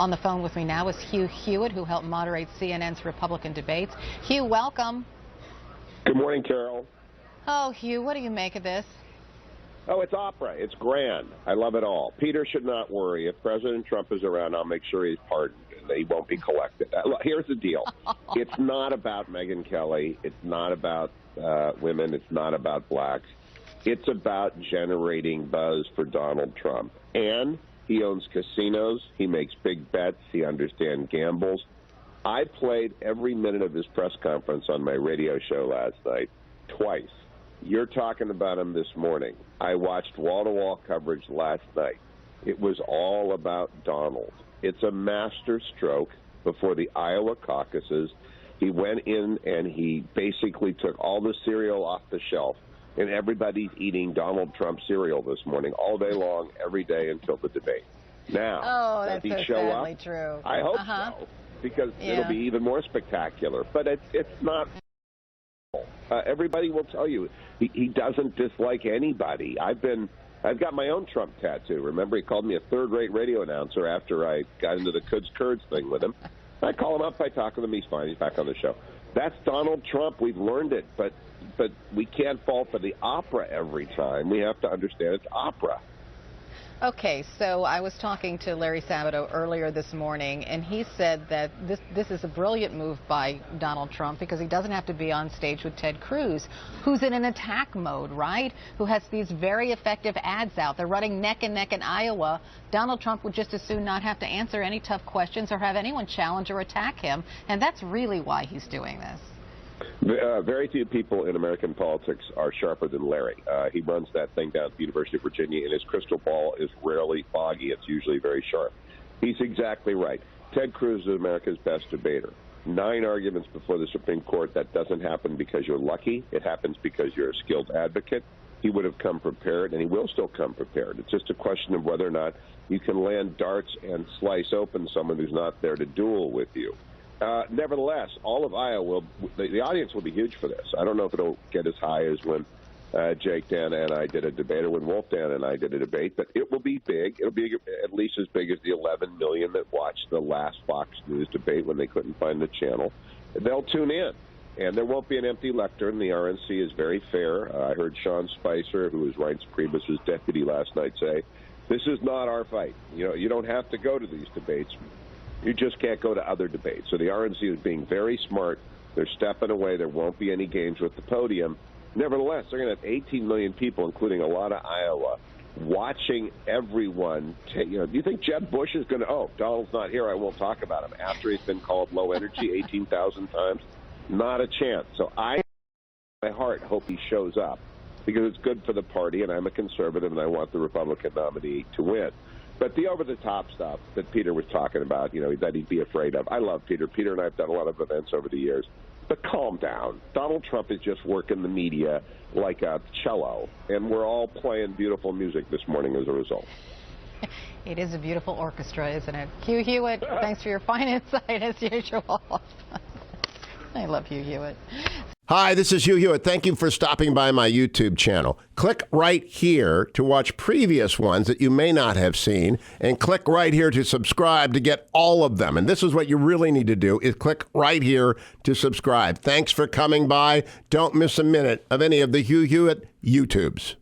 On the phone with me now is Hugh Hewitt, who helped moderate CNN's Republican debates. Hugh, welcome. Good morning, Carol. Oh, Hugh, what do you make of this? Oh, it's opera. It's grand. I love it all. Peter should not worry. If President Trump is around, I'll make sure he's pardoned and he won't be collected. Look, here's the deal. It's not about Megyn Kelly. It's not about women. It's not about blacks. It's about generating buzz for Donald Trump. And he owns casinos. He makes big bets. He understands gambles. I played every minute of his press conference on my radio show last night, twice. You're talking about him this morning. I watched wall-to-wall coverage last night. It was all about Donald. It's a master stroke before the Iowa caucuses. He went in and he basically took all the cereal off the shelf, and everybody's eating Donald Trump cereal this morning all day long, every day until the debate. Now, that's does he so show sadly up? true. I hope so, because it'll be even more spectacular. But it's not. Everybody will tell you he doesn't dislike anybody. I've got my own Trump tattoo. Remember, he called me a third-rate radio announcer after I got into the Kurds thing with him. I call him up, I talk with him, he's fine, he's back on the show. That's Donald Trump. We've learned it, but we can't fall for the opera every time. We have to understand it's opera. Okay, so I was talking to Larry Sabato earlier this morning, and he said that this is a brilliant move by Donald Trump because he doesn't have to be on stage with Ted Cruz, who's in an attack mode, right? Who has these very effective ads out. They're running neck and neck in Iowa. Donald Trump would just as soon not have to answer any tough questions or have anyone challenge or attack him, and that's really why he's doing this. Very few people in American politics are sharper than Larry. He runs that thing down at the University of Virginia, and his crystal ball is rarely foggy. It's usually very sharp. He's exactly right. Ted Cruz is America's best debater. 9 arguments before the Supreme Court. That doesn't happen because you're lucky. It happens because you're a skilled advocate. He would have come prepared, and he will still come prepared. It's just a question of whether or not you can land darts and slice open someone who's not there to duel with you. Nevertheless, all of Iowa, the audience will be huge for this. I don't know if it'll get as high as when Jake Dana and I did a debate or when Wolf Dana and I did a debate, but it will be big. It'll be at least as big as the 11 million that watched the last Fox News debate when they couldn't find the channel. They'll tune in, and there won't be an empty lectern. The RNC is very fair. I heard Sean Spicer, who was Reince Priebus's deputy last night, say, this is not our fight. You know, you don't have to go to these debates. You just can't go to other debates. So the RNC is being very smart. They're stepping away. There won't be any games with the podium. Nevertheless, they're going to have 18 million people, including a lot of Iowa, watching everyone. Do you think Jeb Bush is going to, Donald's not here, I won't talk about him, after he's been called low energy 18,000 times? Not a chance. So I, in my heart, hope he shows up because it's good for the party, and I'm a conservative, and I want the Republican nominee to win. But the over-the-top stuff that Peter was talking about, that he'd be afraid of. I love Peter. Peter and I have done a lot of events over the years. But calm down. Donald Trump is just working the media like a cello, and we're all playing beautiful music this morning as a result. It is a beautiful orchestra, isn't it? Hugh Hewitt, thanks for your fine insight as usual. I love Hugh Hewitt. Hi, this is Hugh Hewitt. Thank you for stopping by my YouTube channel. Click right here to watch previous ones that you may not have seen, and click right here to subscribe to get all of them. And this is what you really need to do, is click right here to subscribe. Thanks for coming by. Don't miss a minute of any of the Hugh Hewitt YouTubes.